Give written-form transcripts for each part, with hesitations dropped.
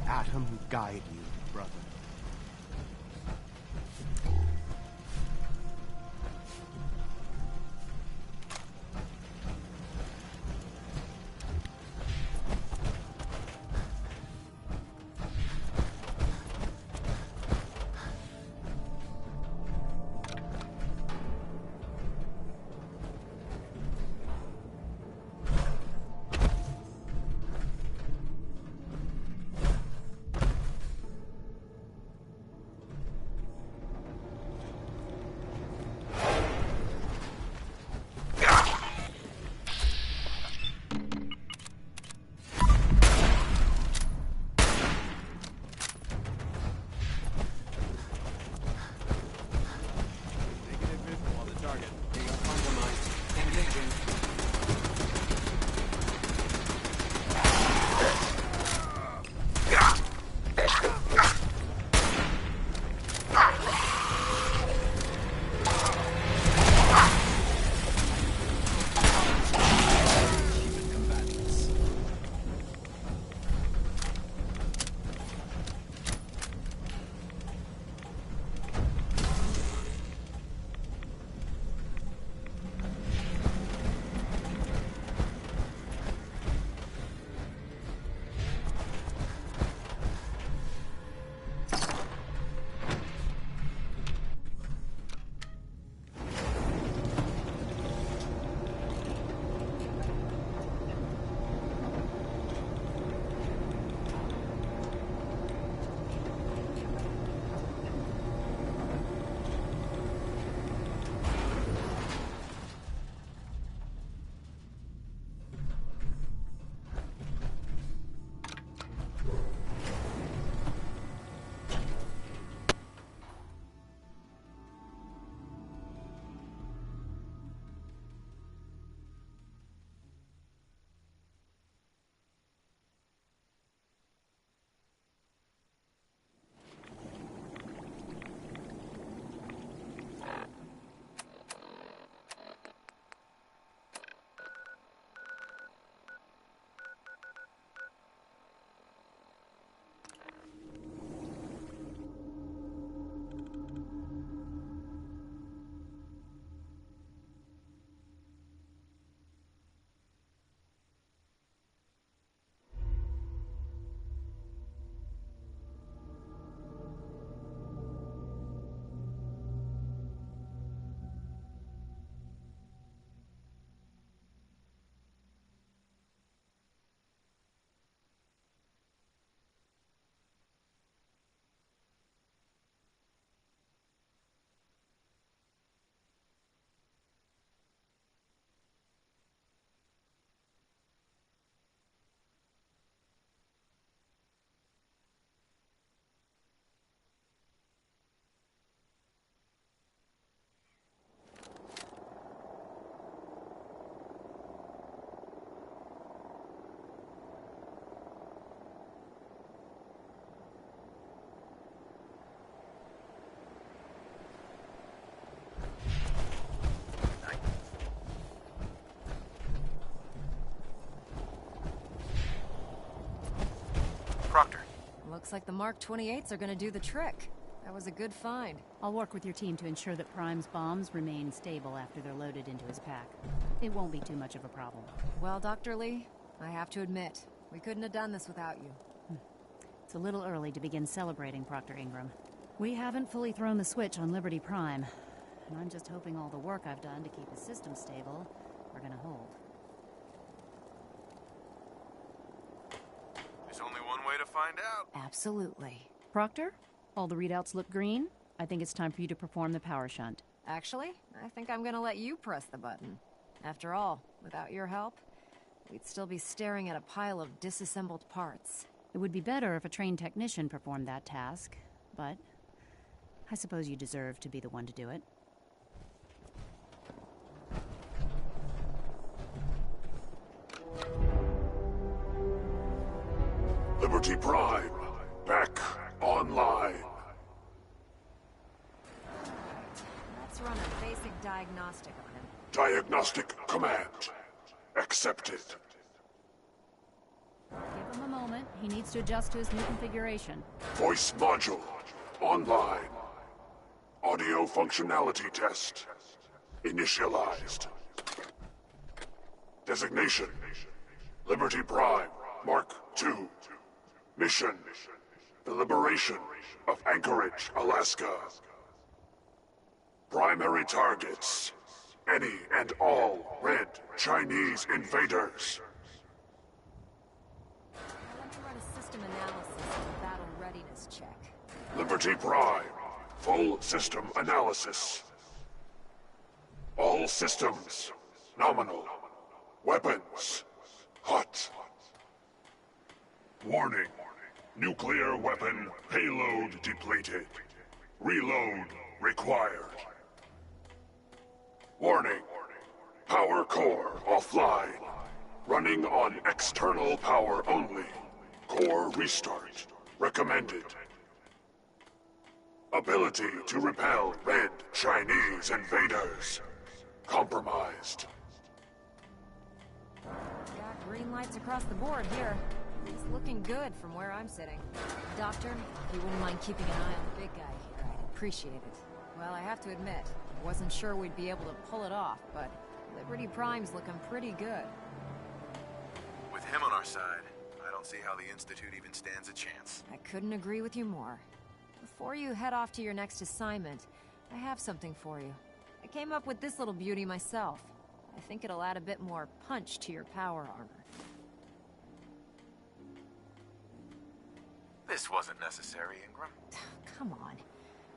atom guide you, brother. Proctor. Looks like the Mark 28s are gonna do the trick. That was a good find. I'll work with your team to ensure that Prime's bombs remain stable after they're loaded into his pack. It won't be too much of a problem. Well, Dr. Lee, I have to admit, we couldn't have done this without you. It's a little early to begin celebrating, Proctor Ingram. We haven't fully thrown the switch on Liberty Prime, and I'm just hoping all the work I've done to keep his system stable are gonna hold. There's only one way to find out. Absolutely. Proctor, all the readouts look green. I think it's time for you to perform the power shunt. Actually, I think I'm gonna let you press the button. After all, without your help, we'd still be staring at a pile of disassembled parts. It would be better if a trained technician performed that task, but I suppose you deserve to be the one to do it. Liberty Prime, back online. Let's run a basic diagnostic on him. Diagnostic command accepted. Give him a moment. He needs to adjust to his new configuration. Voice module. Online. Audio functionality test. Initialized. Designation. Liberty Prime. Mark II. Mission. The liberation of Anchorage, Alaska. Primary targets. Any and all red Chinese invaders. Let me run a system analysis and battle readiness check. Liberty Prime. Full system analysis. All systems. Nominal. Weapons. Hot. Warning. Nuclear weapon payload depleted. Reload required. Warning. Power core offline. Running on external power only. Core restart recommended. Ability to repel red Chinese invaders. Compromised. Got green lights across the board here. It's looking good from where I'm sitting. Doctor, if you wouldn't mind keeping an eye on the big guy here, I'd appreciate it. Well, I have to admit, I wasn't sure we'd be able to pull it off, but Liberty Prime's looking pretty good. With him on our side, I don't see how the Institute even stands a chance. I couldn't agree with you more. Before you head off to your next assignment, I have something for you. I came up with this little beauty myself. I think it'll add a bit more punch to your power armor. This wasn't necessary, Ingram. Come on.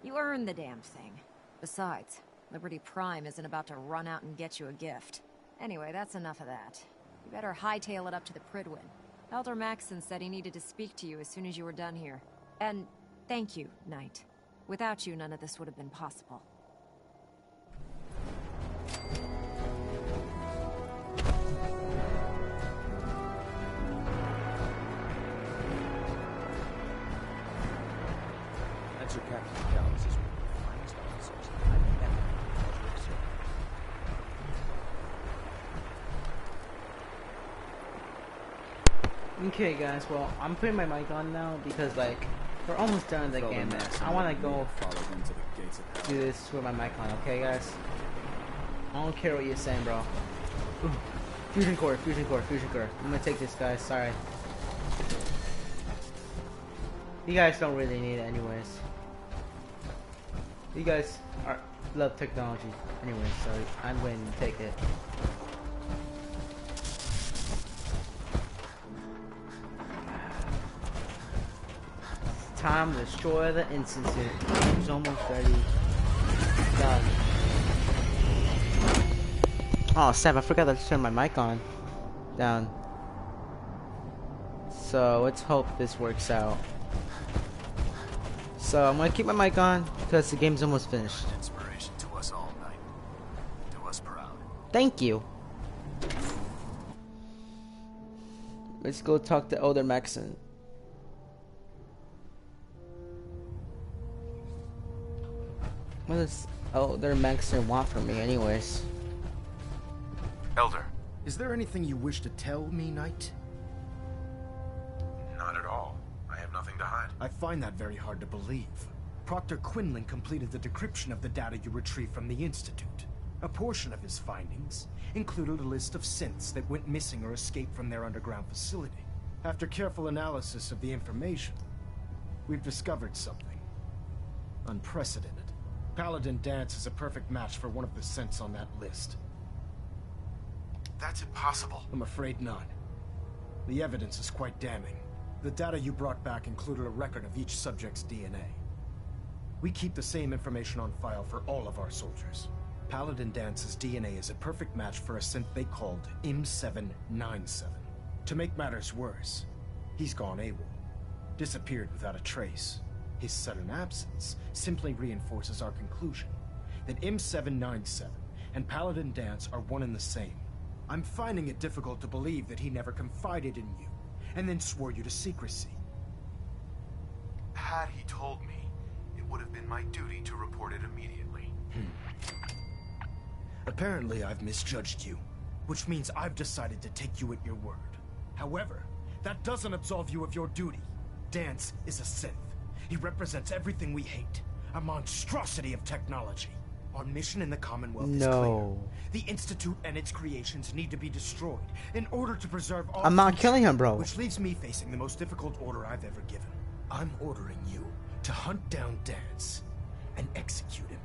You earned the damn thing. Besides, Liberty Prime isn't about to run out and get you a gift. Anyway, that's enough of that. You better hightail it up to the Pridwin. Elder Maxson said he needed to speak to you as soon as you were done here. And thank you, Knight. Without you, none of this would have been possible. Answer Captain Dallas is one of the finest officers I've ever had the pleasure of serving. Okay guys, well, I'm putting my mic on now because like, we're almost done with the game, man. I want to go do this with my mic on, okay guys? I don't care what you're saying, bro. Ooh. Fusion core, fusion core, fusion core. I'm gonna take this, guys, sorry. You guys don't really need it anyways. You guys love technology anyways, so I'm going to take it. Time to destroy the Institute. It's almost ready. Done. Oh, Sam, I forgot to turn my mic on. Down. So, let's hope this works out. So, I'm gonna keep my mic on because the game's almost finished. Inspiration to us all, Knight. Do us proud. Thank you. Let's go talk to Elder Maxson. What does Elder Maxson want from me anyways? Elder. Is there anything you wish to tell me, Knight? Not at all. I have nothing to hide. I find that very hard to believe. Proctor Quinlan completed the decryption of the data you retrieved from the Institute. A portion of his findings included a list of synths that went missing or escaped from their underground facility. After careful analysis of the information, we've discovered something unprecedented. Paladin Dance is a perfect match for one of the synths on that list. That's impossible. I'm afraid not. The evidence is quite damning. The data you brought back included a record of each subject's DNA. We keep the same information on file for all of our soldiers. Paladin Dance's DNA is a perfect match for a synth they called M797. To make matters worse, he's gone AWOL. Disappeared without a trace. His sudden absence simply reinforces our conclusion that M797 and Paladin Dance are one and the same. I'm finding it difficult to believe that he never confided in you, and then swore you to secrecy. Had he told me, it would have been my duty to report it immediately. Apparently, I've misjudged you, which means I've decided to take you at your word. However, That doesn't absolve you of your duty. Dance is a synth. He represents everything we hate. A monstrosity of technology. Our mission in the Commonwealth is clear. The Institute and its creations need to be destroyed in order to preserve our I'm not future, killing him, bro. Which leaves me facing the most difficult order I've ever given. I'm ordering you to hunt down Dance and execute him.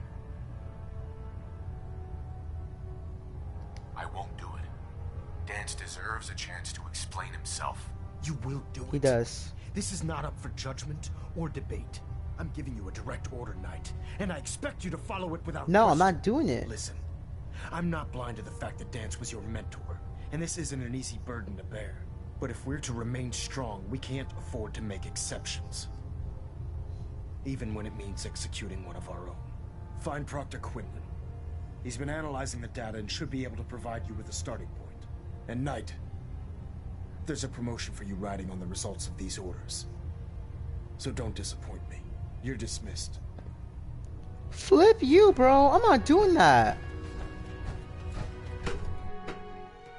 I won't do it. Dance deserves a chance to explain himself. You will do it. He does. This is not up for judgment or debate. I'm giving you a direct order, Knight, and I expect you to follow it without No, I'm question. not doing it. Listen, I'm not blind to the fact that Dance was your mentor, and this isn't an easy burden to bear. But if we're to remain strong, we can't afford to make exceptions. Even when it means executing one of our own. Find Proctor Quinlan. He's been analyzing the data and should be able to provide you with a starting point. And Knight, there's a promotion for you riding on the results of these orders. So don't disappoint me. You're dismissed. Flip you, bro. I'm not doing that.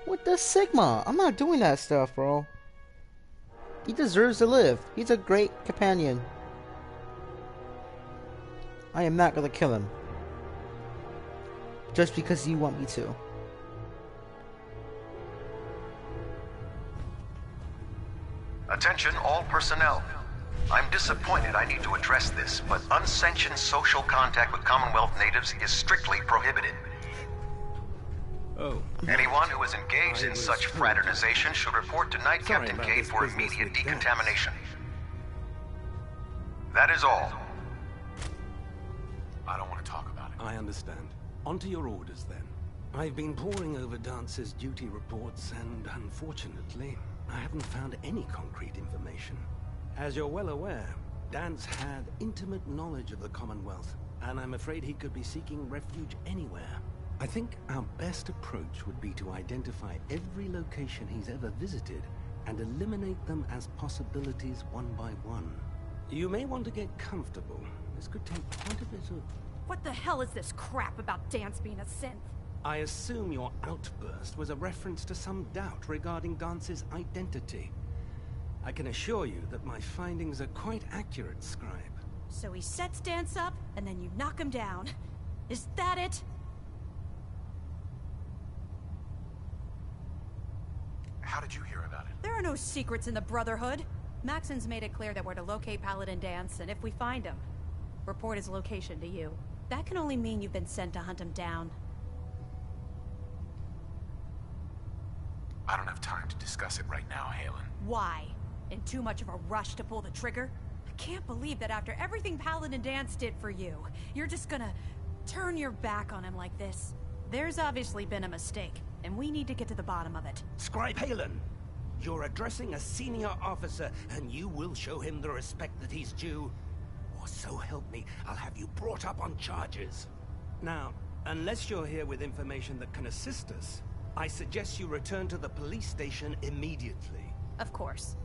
What the Sigma? I'm not doing that stuff, bro. He deserves to live. He's a great companion. I am not gonna kill him. Just because you want me to. Attention all personnel. I'm disappointed I need to address this, but unsanctioned social contact with Commonwealth natives is strictly prohibited. Oh. Anyone who is engaged in such fraternization should report to Night Captain Cade for immediate decontamination. That is all. I don't want to talk about it. I understand. On to your orders, then. I've been poring over Dance's duty reports, and unfortunately, I haven't found any concrete information. As you're well aware, Dance had intimate knowledge of the Commonwealth, and I'm afraid he could be seeking refuge anywhere. I think our best approach would be to identify every location he's ever visited and eliminate them as possibilities one by one. You may want to get comfortable. This could take quite a bit of... What the hell is this crap about Dance being a synth? I assume your outburst was a reference to some doubt regarding Dance's identity. I can assure you that my findings are quite accurate, Scribe. So he sets Dance up, and then you knock him down. Is that it? How did you hear about it? There are no secrets in the Brotherhood. Maxon's made it clear that we're to locate Paladin Dance, and if we find him, report his location to you. That can only mean you've been sent to hunt him down. I don't have time to discuss it right now, Halen. Why? In too much of a rush to pull the trigger? I can't believe that after everything Paladin Dance did for you, you're just gonna turn your back on him like this. There's obviously been a mistake, and we need to get to the bottom of it. Scribe Halen, you're addressing a senior officer, and you will show him the respect that he's due. Or so help me, I'll have you brought up on charges. Now, unless you're here with information that can assist us, I suggest you return to the police station immediately. Of course.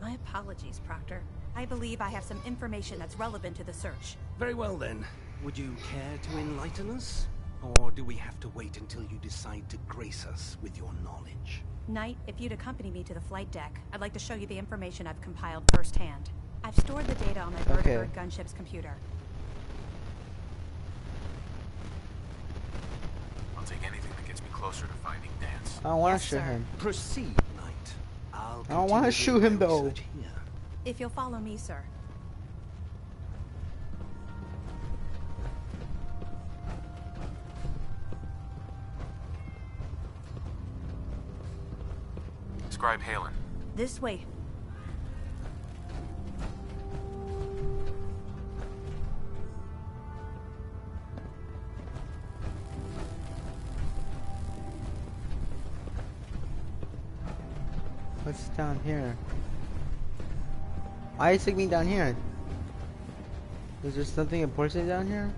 My apologies, Proctor. I believe I have some information that's relevant to the search. Very well then. Would you care to enlighten us? Or do we have to wait until you decide to grace us with your knowledge? Knight, if you'd accompany me to the flight deck, I'd like to show you the information I've compiled firsthand. I've stored the data on my Bird gunship's computer. I'll take anything that gets me closer to finding Dance. I don't want Yes, to shoot sir. him. Proceed, Knight. I don't want to shoot him though. Here. If you'll follow me, sir. Scribe Halen. This way. What's down here? Why is it me down here? Is there something important down here?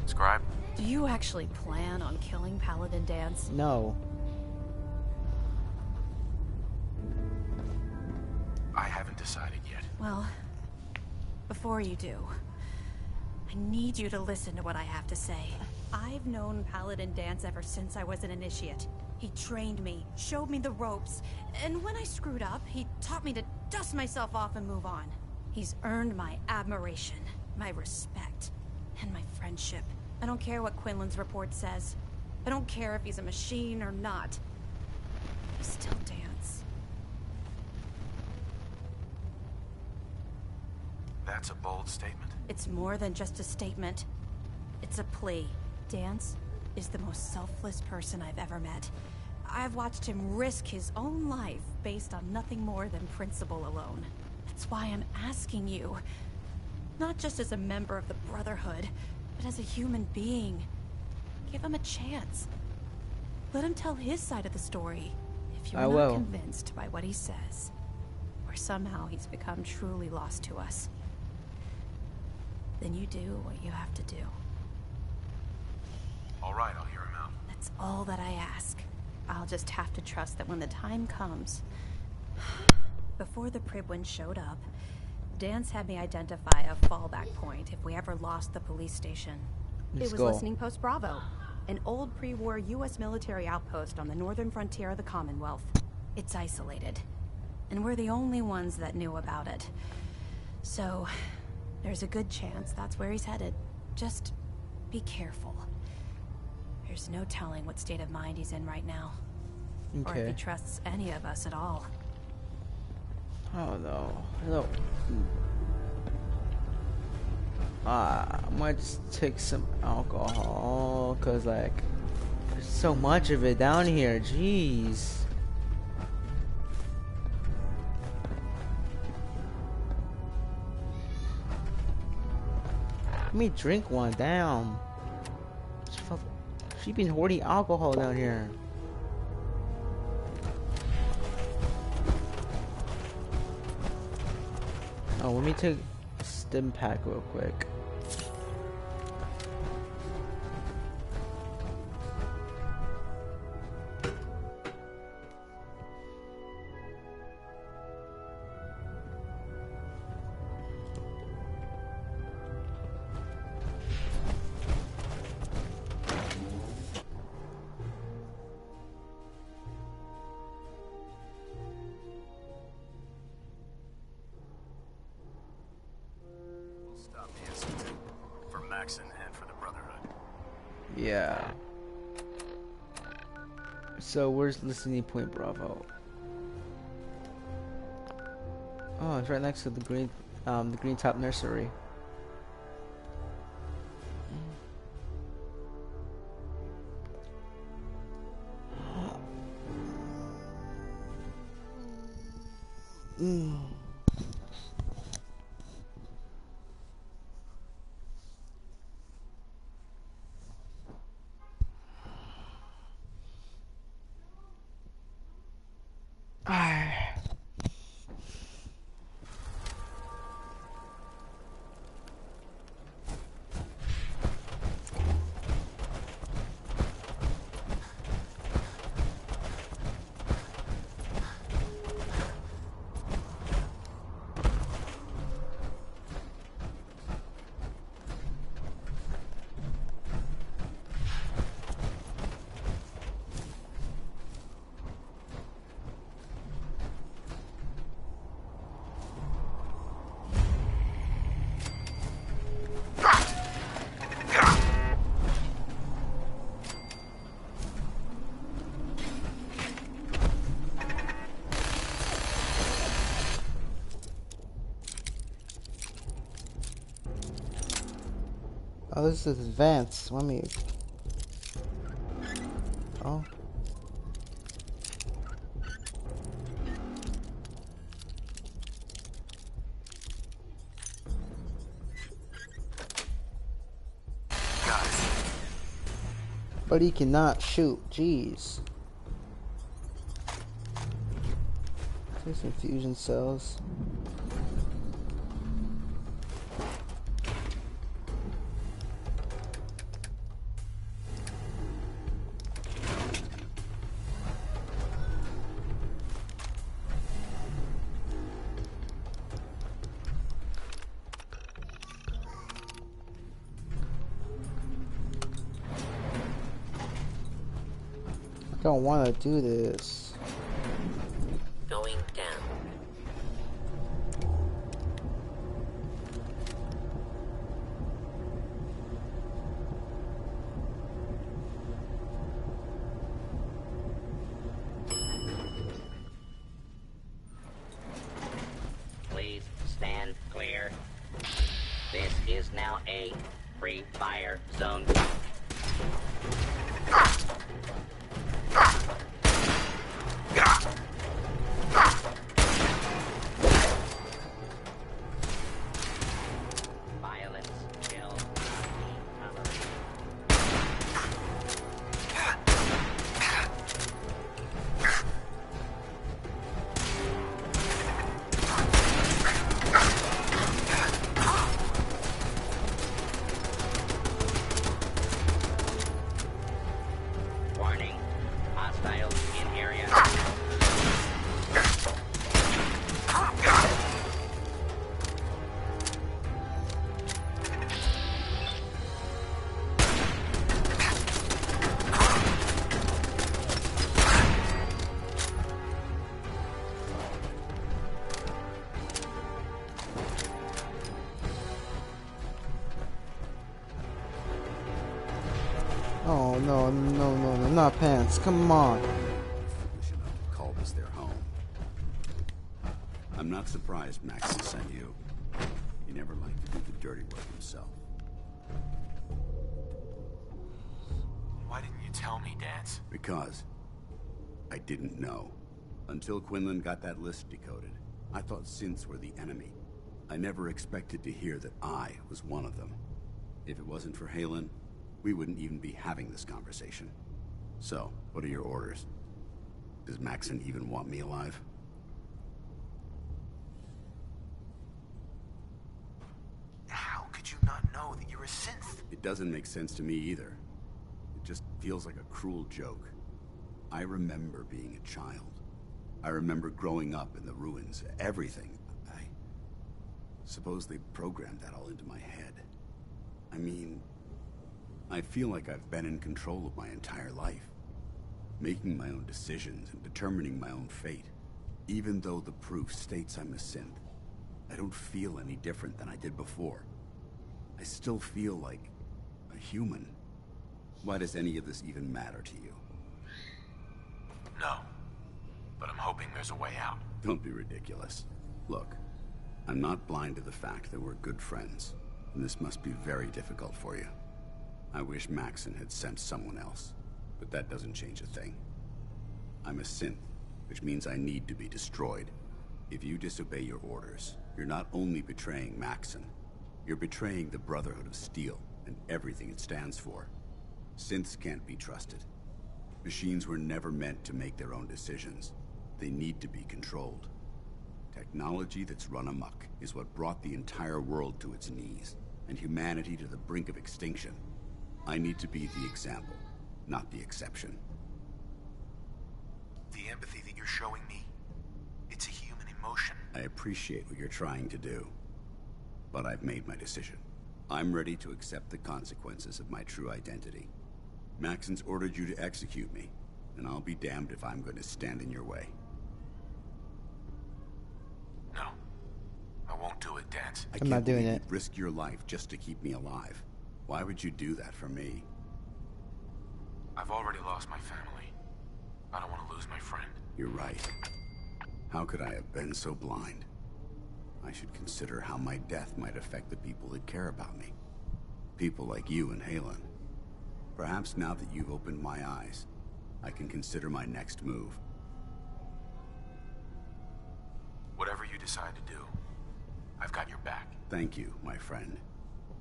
Scribe? Do you actually plan on killing Paladin Dance? No. Well, before you do, I need you to listen to what I have to say. I've known Paladin Danse ever since I was an initiate. He trained me, showed me the ropes, and when I screwed up, he taught me to dust myself off and move on. He's earned my admiration, my respect, and my friendship. I don't care what Quinlan's report says. I don't care if he's a machine or not. He's still Danse. That's a bold statement. It's more than just a statement. It's a plea. Danse is the most selfless person I've ever met. I've watched him risk his own life based on nothing more than principle alone. That's why I'm asking you. Not just as a member of the Brotherhood, but as a human being. Give him a chance. Let him tell his side of the story. If you're not convinced by what he says, or somehow he's become truly lost to us, then you do what you have to do. All right, I'll hear him out. That's all that I ask. I'll just have to trust that when the time comes... Before the Pribwin showed up, Danse had me identify a fallback point if we ever lost the police station. It was Listening Post Bravo, an old pre-war U.S. military outpost on the northern frontier of the Commonwealth. It's isolated, and we're the only ones that knew about it. So, there's a good chance that's where he's headed. Just be careful. There's no telling what state of mind he's in right now. Or if he trusts any of us at all. Oh no. I might just take some alcohol, cause like there's so much of it down here. Jeez. Let me drink one. Damn. She been hoarding alcohol down here. Oh, let me take a stim pack real quick. And for the Brotherhood. Yeah. So where's listening point Bravo? Oh, it's right next to the green top nursery. Oh, this is advanced. Let me. Oh. But he cannot shoot. Jeez. Take some fusion cells. don't want to do this. Going down. Please stand clear. This is now a free fire zone. Violence will not be tolerated. Warning, hostiles in area. Oh no, not pants. Come on. Foolish enough to call this their home. I'm not surprised Maxon sent you. He never liked to do the dirty work himself. Why didn't you tell me, Dance? Because I didn't know. Until Quinlan got that list decoded, I thought synths were the enemy. I never expected to hear that I was one of them. If it wasn't for Halen, we wouldn't even be having this conversation. So, what are your orders? Does Maxon even want me alive? How could you not know that you're a synth? It doesn't make sense to me either. It just feels like a cruel joke. I remember being a child. I remember growing up in the ruins. Everything. I suppose they programmed that all into my head. I mean, I feel like I've been in control of my entire life. Making my own decisions and determining my own fate. Even though the proof states I'm a synth, I don't feel any different than I did before. I still feel like a human. Why does any of this even matter to you? No. But I'm hoping there's a way out. Don't be ridiculous. Look, I'm not blind to the fact that we're good friends, and this must be very difficult for you. I wish Maxon had sent someone else, but that doesn't change a thing. I'm a synth, which means I need to be destroyed. If you disobey your orders, you're not only betraying Maxon, you're betraying the Brotherhood of Steel and everything it stands for. Synths can't be trusted. Machines were never meant to make their own decisions. They need to be controlled. Technology that's run amok is what brought the entire world to its knees, and humanity to the brink of extinction. I need to be the example, not the exception. The empathy that you're showing me, it's a human emotion. I appreciate what you're trying to do, but I've made my decision. I'm ready to accept the consequences of my true identity. Maxon's ordered you to execute me, and I'll be damned if I'm going to stand in your way. No. I won't do it, Dance. I'm not doing it. Risk your life just to keep me alive. Why would you do that for me? I've already lost my family. I don't want to lose my friend. You're right. How could I have been so blind? I should consider how my death might affect the people that care about me. People like you and Halen. Perhaps now that you've opened my eyes, I can consider my next move. Whatever you decide to do, I've got your back. Thank you, my friend.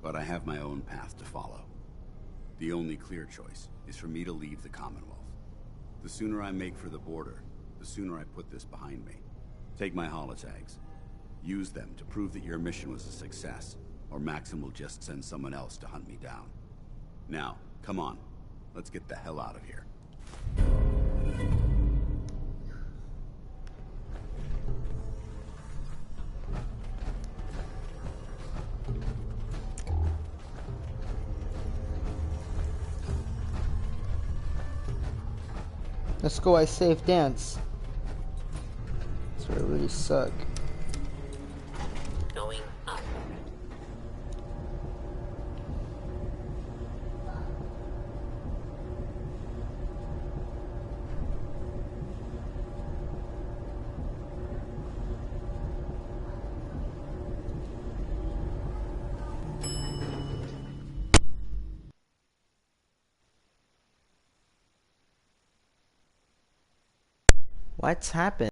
But I have my own path to follow. The only clear choice is for me to leave the Commonwealth. The sooner I make for the border, the sooner I put this behind me. Take my holotags. Use them to prove that your mission was a success, or Maxon will just send someone else to hunt me down. Now, come on. Let's get the hell out of here. Let's go, I save dance. That's where it really suck. Going up. What's happened?